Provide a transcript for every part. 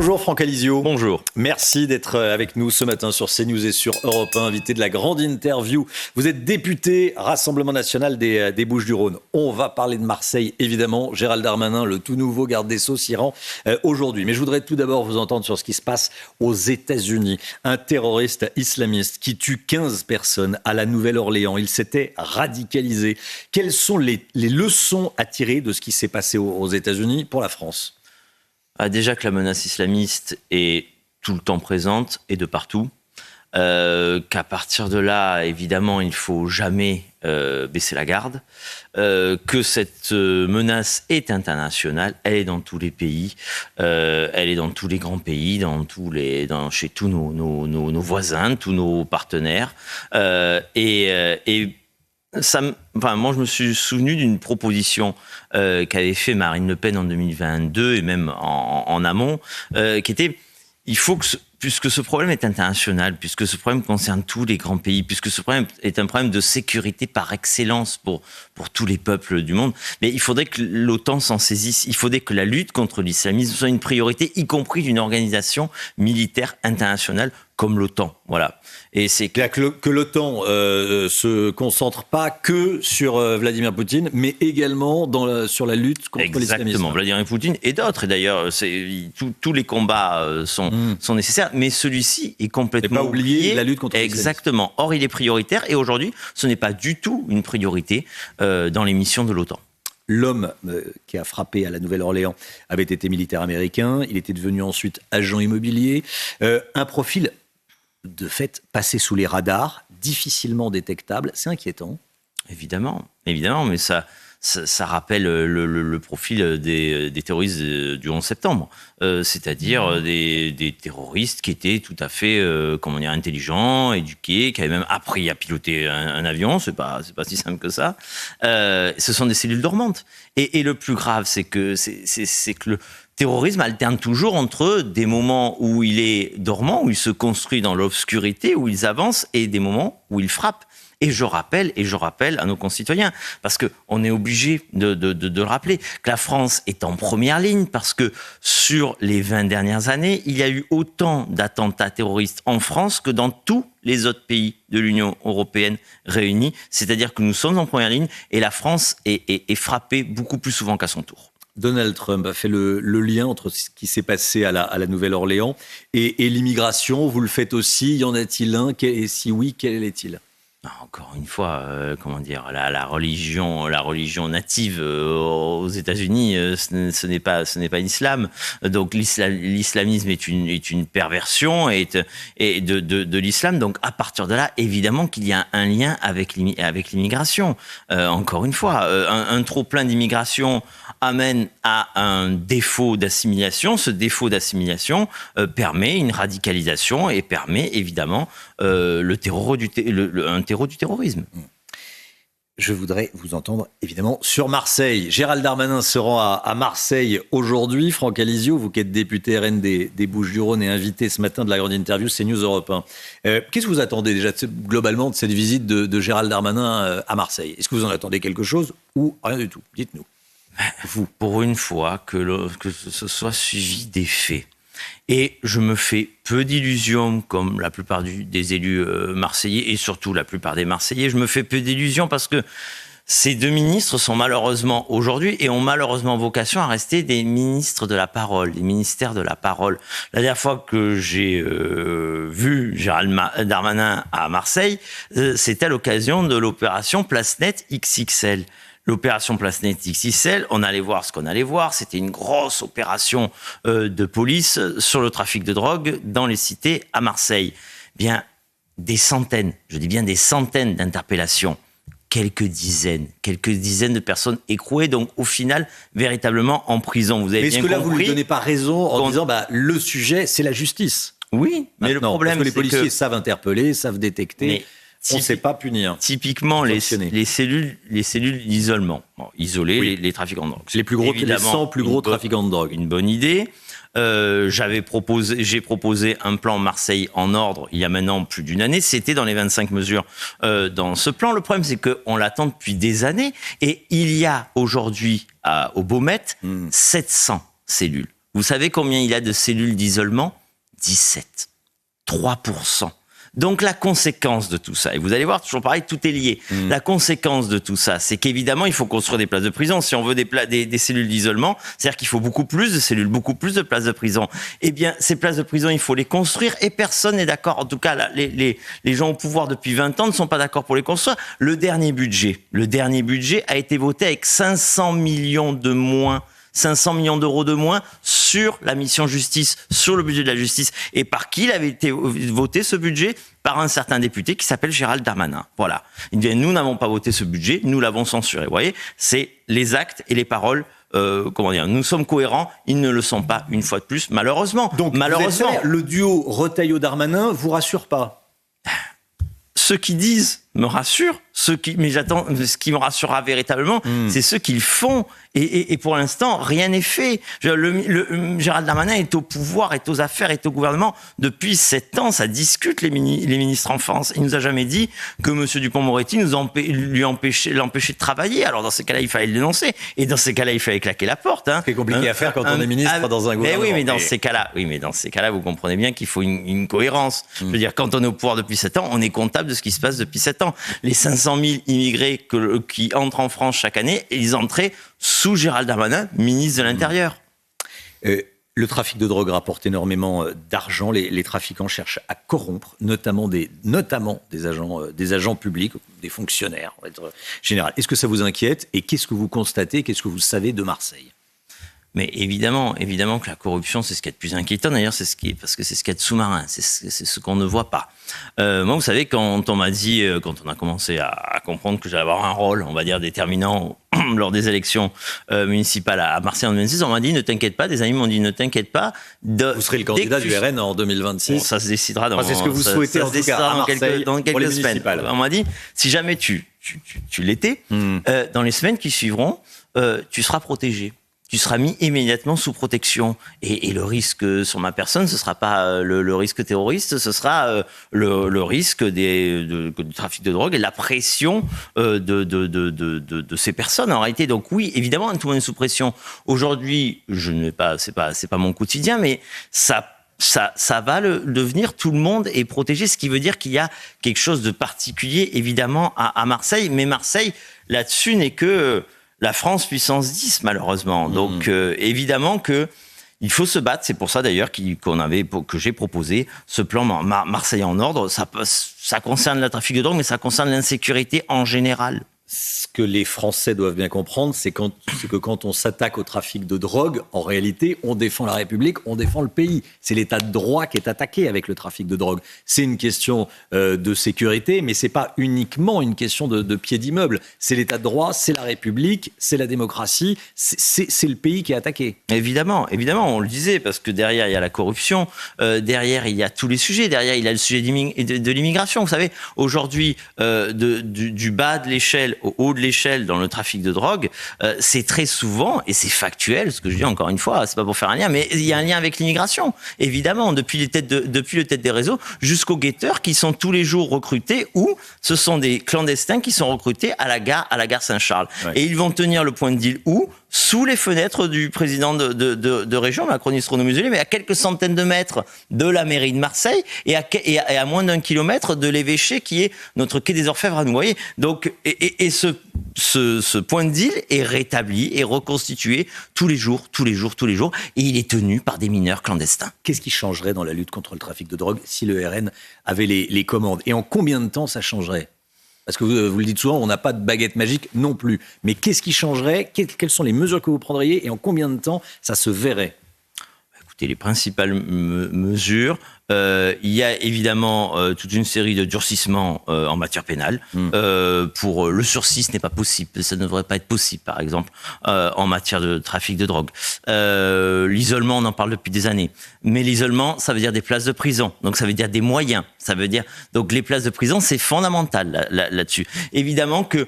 Bonjour Franck Alizio. Bonjour. Merci d'être avec nous ce matin sur CNews et sur Europe 1, invité de la grande interview. Vous êtes député Rassemblement National des Bouches-du-Rhône. On va parler de Marseille, évidemment. Gérald Darmanin, le tout nouveau garde des Sceaux, s'y rend aujourd'hui. Mais je voudrais tout d'abord vous entendre sur ce qui se passe aux États-Unis. Un terroriste islamiste qui tue 15 personnes à la Nouvelle-Orléans. Il s'était radicalisé. Quelles sont les leçons à tirer de ce qui s'est passé aux États-Unis pour la France ? Déjà que la menace islamiste est tout le temps présente et de partout, qu'à partir de là, évidemment, il ne faut jamais baisser la garde, que cette menace est internationale, elle est dans tous les pays, elle est dans tous les grands pays, chez tous nos voisins, tous nos partenaires, moi, je me suis souvenu d'une proposition qu'avait fait Marine Le Pen en 2022 et même en amont, qui était il faut que puisque ce problème est international, puisque ce problème concerne tous les grands pays, puisque ce problème est un problème de sécurité par excellence pour tous les peuples du monde, mais il faudrait que l'OTAN s'en saisisse. Il faudrait que la lutte contre l'islamisme soit une priorité, y compris d'une organisation militaire internationale comme l'OTAN. Voilà. Et c'est que l'OTAN se concentre pas que sur Vladimir Poutine, mais également sur la lutte contre l'islamisme. Exactement, Vladimir Poutine et d'autres. Et d'ailleurs, tous les combats sont nécessaires, mais celui-ci est complètement oublié. La lutte contre l'islamisme. Exactement. Or, il est prioritaire et aujourd'hui, ce n'est pas du tout une priorité dans les missions de l'OTAN. L'homme qui a frappé à la Nouvelle-Orléans avait été militaire américain. Il était devenu ensuite agent immobilier. Un profil de fait passé sous les radars, difficilement détectable. C'est inquiétant. Évidemment, mais ça rappelle le profil des terroristes du 11 septembre. C'est-à-dire des terroristes qui étaient tout à fait intelligents, éduqués, qui avaient même appris à piloter un avion. C'est pas si simple que ça. Ce sont des cellules dormantes. Et le plus grave, c'est que le terrorisme alterne toujours entre des moments où il est dormant, où il se construit dans l'obscurité, où il avance, et des moments où il frappe. Et je rappelle à nos concitoyens, parce qu'on est obligé de le rappeler, que la France est en première ligne, parce que sur les 20 dernières années, il y a eu autant d'attentats terroristes en France que dans tous les autres pays de l'Union européenne réunis. C'est-à-dire que nous sommes en première ligne, et la France est frappée beaucoup plus souvent qu'à son tour. Donald Trump a fait le lien entre ce qui s'est passé à la Nouvelle-Orléans et l'immigration. Vous le faites aussi. Y en a-t-il un ? Et si oui, quel est-il ? Encore une fois, la religion native aux États-Unis, ce n'est pas l'islam. Donc l'islamisme est une perversion de l'islam. Donc à partir de là, évidemment qu'il y a un lien avec l'immigration. Encore une fois, un trop plein d'immigration amène à un défaut d'assimilation. Ce défaut d'assimilation permet une radicalisation et permet évidemment un terreau du terrorisme. Je voudrais vous entendre évidemment sur Marseille. Gérald Darmanin se rend à Marseille aujourd'hui. Franck Alizio, vous qui êtes député RN des Bouches-du-Rhône et invité ce matin de la grande interview CNews Europe 1. Qu'est-ce que vous attendez déjà globalement de cette visite de Gérald Darmanin à Marseille ? Est-ce que vous en attendez quelque chose ou rien du tout ? Dites-nous. Vous, pour une fois, que ce soit suivi des faits. Et je me fais peu d'illusions, comme la plupart des élus marseillais, et surtout la plupart des Marseillais, je me fais peu d'illusions parce que ces deux ministres sont malheureusement aujourd'hui et ont malheureusement vocation à rester des ministres de la parole, des ministères de la parole. La dernière fois que j'ai vu Gérald Darmanin à Marseille, c'était à l'occasion de l'opération Place Nette XXL. L'opération Place Nette XXL, on allait voir ce qu'on allait voir. C'était une grosse opération de police sur le trafic de drogue dans les cités à Marseille. Bien, des centaines d'interpellations. Quelques dizaines de personnes écrouées, donc au final, véritablement en prison. Vous avez bien compris. Mais est-ce que là, vous ne lui donnez pas raison en disant le sujet, c'est la justice ? Oui, mais le problème, parce que les policiers savent interpeller, savent détecter. On ne sait pas punir. Typiquement, les cellules d'isolement. Isoler les trafiquants de drogue. Les 100 plus gros trafiquants de drogue. Une bonne idée. J'ai proposé un plan Marseille en ordre il y a maintenant plus d'une année. C'était dans les 25 mesures dans ce plan. Le problème, c'est qu'on l'attend depuis des années. Et il y a aujourd'hui au Beaumet 700 cellules. Vous savez combien il a de cellules d'isolement? 17. 3%. Donc la conséquence de tout ça, et vous allez voir, toujours pareil, tout est lié. La conséquence de tout ça, c'est qu'évidemment, il faut construire des places de prison. Si on veut des cellules d'isolement, c'est-à-dire qu'il faut beaucoup plus de cellules, beaucoup plus de places de prison. Eh bien, ces places de prison, il faut les construire, et personne n'est d'accord. En tout cas, là, les gens au pouvoir depuis 20 ans ne sont pas d'accord pour les construire. Le dernier budget a été voté avec 500 millions de moins. 500 millions d'euros de moins sur la mission justice, sur le budget de la justice. Et par qui il avait été voté ce budget? Par un certain député qui s'appelle Gérald Darmanin. Voilà. Il dit, nous n'avons pas voté ce budget, nous l'avons censuré. Vous voyez, c'est les actes et les paroles. Nous sommes cohérents, ils ne le sont pas une fois de plus, malheureusement. Donc, malheureusement, le duo Retailleau-Darmanin vous rassure pas? Ceux qui disent me rassurent, ce qui me rassurera véritablement, c'est ceux qui le font. Et pour l'instant, rien n'est fait. Gérald Darmanin est au pouvoir, est aux affaires, est au gouvernement depuis 7 ans. Ça discute les ministres en France. Il nous a jamais dit que M. Dupond-Moretti l'empêchait de travailler. Alors dans ces cas-là, il fallait le dénoncer. Et dans ces cas-là, il fallait claquer la porte. C'est compliqué à faire quand on est ministre dans un gouvernement. Mais dans ces cas-là, vous comprenez bien qu'il faut une cohérence. Je veux dire, quand on est au pouvoir depuis 7 ans, on est comptable de ce qui se passe depuis 7 ans. Les 500 000 immigrés qui entrent en France chaque année, ils entraient sous Gérald Darmanin, ministre de l'Intérieur. Le trafic de drogue rapporte énormément d'argent. Les trafiquants cherchent à corrompre, notamment des agents publics, des fonctionnaires, on va être général. Est-ce que ça vous inquiète? Et qu'est-ce que vous constatez? Qu'est-ce que vous savez de Marseille? Mais évidemment que la corruption, c'est ce qui est le plus inquiétant. D'ailleurs, parce que c'est ce qu'il y a de sous-marin. C'est ce qu'on ne voit pas. Moi, vous savez, quand on m'a dit, quand on a commencé à comprendre que j'allais avoir un rôle, on va dire, déterminant lors des élections municipales à Marseille en 2026, on m'a dit, ne t'inquiète pas, des amis m'ont dit, ne t'inquiète pas. Vous serez le candidat du RN en 2026. Bon, ça se décidera c'est ce que vous souhaitez en tout cas à Marseille, dans quelques semaines. On m'a dit, si jamais tu l'étais, dans les semaines qui suivront, tu seras protégé. Tu seras mis immédiatement sous protection. Et le risque sur ma personne, ce sera pas le risque terroriste, ce sera le risque du trafic de drogue et la pression de ces personnes en réalité. Donc oui, évidemment, tout le monde est sous pression. Aujourd'hui, c'est pas mon quotidien, mais ça va devenir, tout le monde est protégé, ce qui veut dire qu'il y a quelque chose de particulier, évidemment, à Marseille. Mais Marseille, là-dessus, n'est que la France puissance 10, malheureusement. Donc, évidemment que il faut se battre. C'est pour ça, d'ailleurs, que j'ai proposé ce plan Marseille en ordre. Ça concerne le trafic de drogue, mais ça concerne l'insécurité en général. Ce que les Français doivent bien comprendre, c'est que quand on s'attaque au trafic de drogue, en réalité, on défend la République, on défend le pays. C'est l'état de droit qui est attaqué avec le trafic de drogue. C'est une question de sécurité, mais c'est pas uniquement une question de pied d'immeuble. C'est l'état de droit, c'est la République, c'est la démocratie, c'est le pays qui est attaqué. Évidemment, on le disait, parce que derrière, il y a la corruption, derrière, il y a tous les sujets, derrière, il y a le sujet de l'immigration. Vous savez, aujourd'hui, du bas de l'échelle au haut de l'échelle dans le trafic de drogue, c'est très souvent, et c'est factuel, ce que je dis encore une fois, c'est pas pour faire un lien, mais il y a un lien avec l'immigration, évidemment, depuis le tête des réseaux jusqu'aux guetteurs qui sont tous les jours recrutés, ou ce sont des clandestins qui sont recrutés à la gare Saint-Charles. Ouais. Et ils vont tenir le point de deal où? Sous les fenêtres du président de région, macroniste Renaud Muselier, mais à quelques centaines de mètres de la mairie de Marseille et à moins d'1 kilomètre de l'évêché qui est notre quai des Orfèvres à nous. Voyez. Donc, et ce point de deal est rétabli et reconstitué tous les jours, et il est tenu par des mineurs clandestins. Qu'est-ce qui changerait dans la lutte contre le trafic de drogue si le RN avait les commandes? Et en combien de temps ça changerait? Parce que vous le dites souvent, on n'a pas de baguette magique non plus. Mais qu'est-ce qui changerait? Quelles sont les mesures que vous prendriez et en combien de temps ça se verrait? Écoutez, les principales mesures, il y a évidemment toute une série de durcissements en matière pénale. Pour le sursis, ce n'est pas possible. Ça ne devrait pas être possible, par exemple, en matière de trafic de drogue. L'isolement, on en parle depuis des années. Mais l'isolement, ça veut dire des places de prison. Donc, ça veut dire des moyens. Donc, les places de prison, c'est fondamental là-dessus. Évidemment que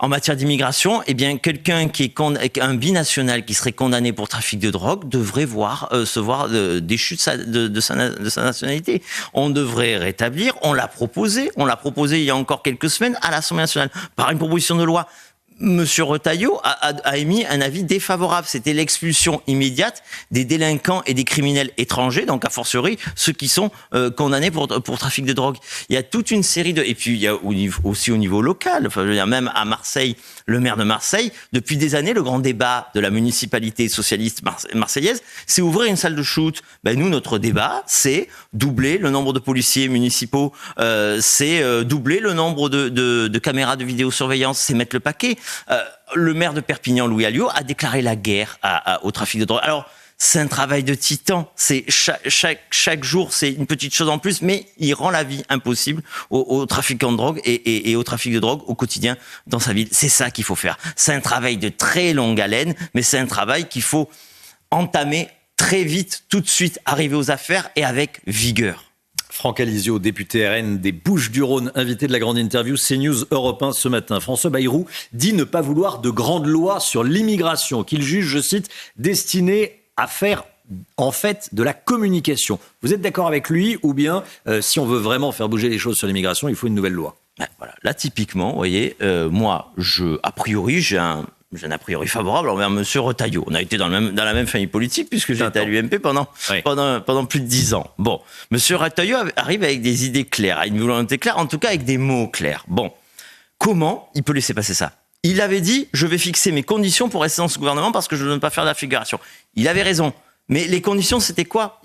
en matière d'immigration, eh bien, quelqu'un qui est un binational qui serait condamné pour trafic de drogue devrait se voir déchu de sa nationalité. On devrait rétablir. On l'a proposé il y a encore quelques semaines à l'Assemblée nationale par une proposition de loi Monsieur Retailleau a émis un avis défavorable. C'était l'expulsion immédiate des délinquants et des criminels étrangers, donc a fortiori ceux qui sont condamnés pour trafic de drogue. Il y a toute une série de... Et puis il y a aussi au niveau local, enfin, je veux dire, même à Marseille, le maire de Marseille, depuis des années, le grand débat de la municipalité socialiste marseillaise, c'est ouvrir une salle de shoot. Ben, nous, notre débat, c'est doubler le nombre de policiers municipaux, c'est doubler le nombre de caméras de vidéosurveillance, c'est mettre le paquet. Le maire de Perpignan, Louis Alliot, a déclaré la guerre au trafic de drogue. Alors, c'est un travail de titan. C'est chaque jour, c'est une petite chose en plus, mais il rend la vie impossible aux trafiquants de drogue et au trafic de drogue au quotidien dans sa ville. C'est ça qu'il faut faire. C'est un travail de très longue haleine, mais c'est un travail qu'il faut entamer très vite, tout de suite, arriver aux affaires et avec vigueur. Franck Alizio, député RN des Bouches-du-Rhône, invité de la grande interview CNews Europe 1 ce matin. François Bayrou dit ne pas vouloir de grandes lois sur l'immigration, qu'il juge, je cite, destinées à faire en fait de la communication. Vous êtes d'accord avec lui ou bien si on veut vraiment faire bouger les choses sur l'immigration, il faut une nouvelle loi? Voilà. Là, typiquement, vous voyez, moi, a priori, j'ai un a priori favorable envers M. Retailleau. On a été dans la même famille politique puisque j'ai été à l'UMP pendant plus de 10 ans. Bon, M. Retailleau arrive avec des idées claires, avec une volonté claire, en tout cas avec des mots clairs. Bon, comment il peut laisser passer ça? Il avait dit « je vais fixer mes conditions pour rester dans ce gouvernement parce que je ne veux pas faire de la figuration ». Il avait raison. Mais les conditions, c'était quoi?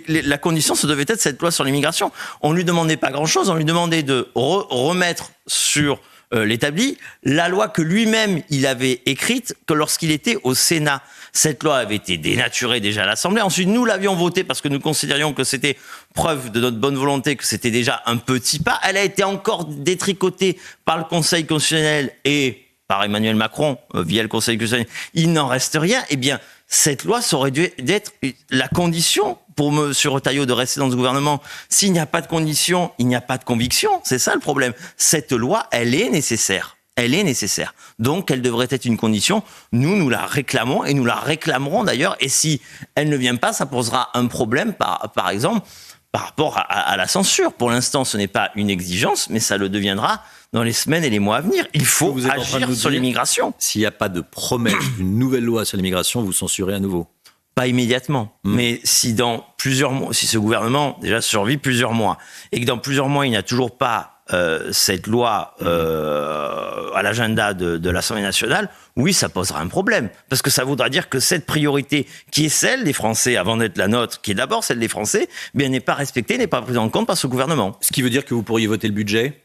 La condition, ça devait être cette loi sur l'immigration. On ne lui demandait pas grand-chose, on lui demandait de remettre sur l'établi la loi que lui-même il avait écrite que lorsqu'il était au Sénat. Cette loi avait été dénaturée déjà à l'Assemblée. Ensuite, nous l'avions votée parce que nous considérions que c'était preuve de notre bonne volonté, que c'était déjà un petit pas. Elle a été encore détricotée par le Conseil constitutionnel et par Emmanuel Macron via le Conseil constitutionnel. Il n'en reste rien. Eh bien, cette loi, ça aurait dû être la condition pour M. Retailleau de rester dans ce gouvernement. S'il n'y a pas de condition, il n'y a pas de conviction. C'est ça le problème. Cette loi, elle est nécessaire. Elle est nécessaire. Donc, elle devrait être une condition. Nous la réclamons et nous la réclamerons d'ailleurs. Et si elle ne vient pas, ça posera un problème, par exemple, par rapport à la censure. Pour l'instant, ce n'est pas une exigence, mais ça le deviendra dans les semaines et les mois à venir. Il faut agir sur l'immigration. S'il n'y a pas de promesse d'une nouvelle loi sur l'immigration, vous censurez à nouveau? Pas immédiatement, mais si dans plusieurs mois, si ce gouvernement déjà survit plusieurs mois, et que dans plusieurs mois, il n'y a toujours pas cette loi à l'agenda de l'Assemblée nationale, oui, ça posera un problème. Parce que ça voudra dire que cette priorité, qui est celle des Français, avant d'être la nôtre, qui est d'abord celle des Français, bien, n'est pas respectée, n'est pas prise en compte par ce gouvernement. Ce qui veut dire que vous pourriez voter le budget ?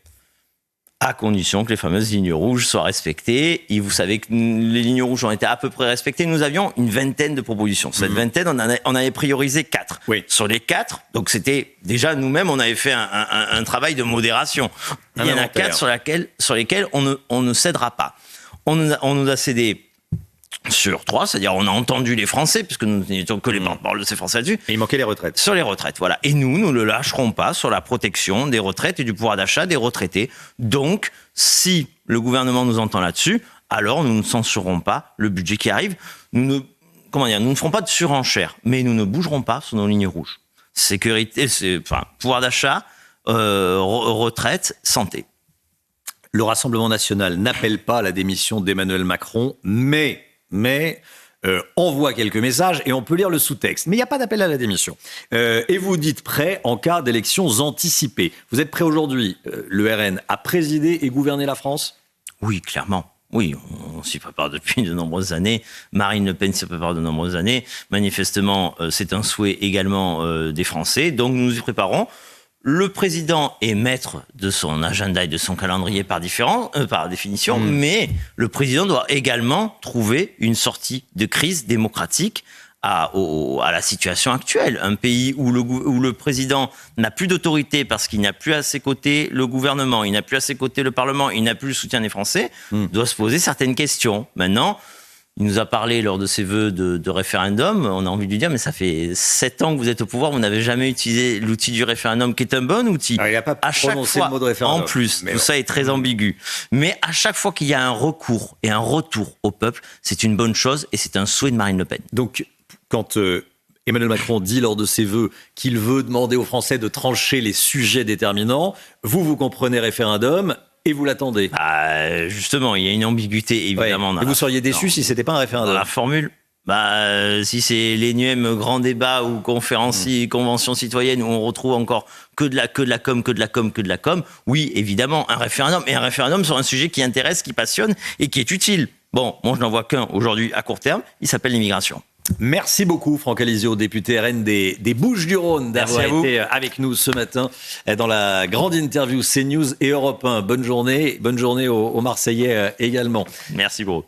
À condition que les fameuses lignes rouges soient respectées. Et vous savez que les lignes rouges ont été à peu près respectées. Nous avions une vingtaine de propositions. Cette vingtaine, on avait priorisé 4. Oui. Sur les 4, donc c'était déjà nous-mêmes, on avait fait un travail de modération. Il y en a 4 sur lesquels on ne cédera pas. On nous a cédé sur 3, c'est-à-dire on a entendu les Français, puisque nous n'étions que les porte-parole de ces Français là-dessus. Et il manquait les retraites. Sur les retraites, voilà. Et nous ne lâcherons pas sur la protection des retraites et du pouvoir d'achat des retraités. Donc, si le gouvernement nous entend là-dessus, alors nous ne censurerons pas le budget qui arrive. Nous ne ferons pas de surenchère, mais nous ne bougerons pas sur nos lignes rouges. Sécurité, pouvoir d'achat, retraite, santé. Le Rassemblement national n'appelle pas à la démission d'Emmanuel Macron, mais envoie quelques messages et on peut lire le sous-texte. Mais il n'y a pas d'appel à la démission. Et vous dites prêt en cas d'élections anticipées. Vous êtes prêt aujourd'hui, le RN, à présider et gouverner la France ? Oui, clairement. Oui, on s'y prépare depuis de nombreuses années. Marine Le Pen s'y prépare de nombreuses années. Manifestement, c'est un souhait également des Français. Donc nous nous y préparons. Le président est maître de son agenda et de son calendrier par définition, mais le président doit également trouver une sortie de crise démocratique à la situation actuelle. Un pays où le président n'a plus d'autorité parce qu'il n'a plus à ses côtés le gouvernement, il n'a plus à ses côtés le Parlement, il n'a plus le soutien des Français, doit se poser certaines questions. Maintenant, il nous a parlé lors de ses vœux de référendum. On a envie de lui dire, mais ça fait 7 ans que vous êtes au pouvoir, vous n'avez jamais utilisé l'outil du référendum, qui est un bon outil. Alors, il n'a pas prononcé le mot de référendum. En plus, tout ça est très ambigu. Mais à chaque fois qu'il y a un recours et un retour au peuple, c'est une bonne chose et c'est un souhait de Marine Le Pen. Donc, quand Emmanuel Macron dit lors de ses vœux qu'il veut demander aux Français de trancher les sujets déterminants, vous comprenez référendum et vous l'attendez. Justement, il y a une ambiguïté, évidemment. Et vous seriez déçu si ce n'était pas un référendum. Dans la formule, si c'est l'énième grand débat ou convention citoyenne où on retrouve encore que de la com, oui, évidemment, un référendum. Et un référendum sur un sujet qui intéresse, qui passionne et qui est utile. Bon, moi, je n'en vois qu'un aujourd'hui à court terme. Il s'appelle l'immigration. Merci beaucoup, Franck Alizio, député RN des Bouches-du-Rhône, d'avoir été avec nous ce matin dans la grande interview CNews et Europe 1. Bonne journée aux Marseillais également. Merci, gros.